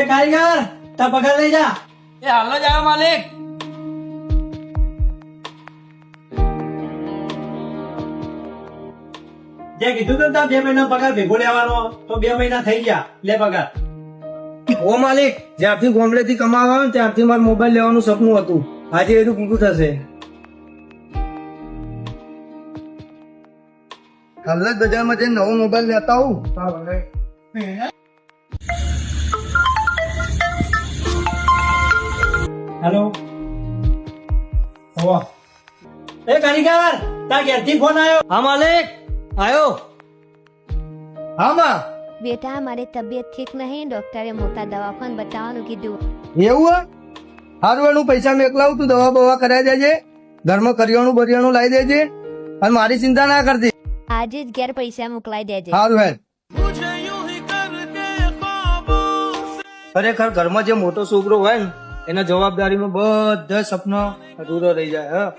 એ કારીગર તાર પગાર લઈ જા. એ હાલો જ આવ્યો માલિક. જે કીધું તું તાર 2 મહિના પગાર ભેગો લેવાનો તો 2 મહિના થઈ ગયા. લે પગાર. ઓ માલિક, જ્યારથી ગોમડેથી કમાવા આવ્યો ને ત્યારથી મારે મોબાઈલ લેવાનું સપનું હતું. આજે એનું પૂરું થશે. હાલ જ બજારમાં જઈને નવો મોબાઈલ લેતા આવું. હેલો. ઓવા. એ કારીગર તાર ઘેરથી ફોન આવ્યો. હા માલિક, આવ્યો. હા માં. बेटा हमारी तबीयत ठीक नहीं, डॉक्टर मोटा दवाखान बताओ कीधु. એવું સારું, એનું પૈસા મેકલાવું, તું દવા બવા કરાવી દેજે, ઘરમાં કરિયાણું બરિયાણું લાવી દેજે અને મારી ચિંતા ના કરતી. आज જ ઘેર પૈસા મોકલાઈ દેજે. સારું હેડ. ખરેખર ઘરમાં જે મોટો છોકરો હોય ને એના જવાબદારીમાં બધા સપના અધૂરા રહી જાય. હા.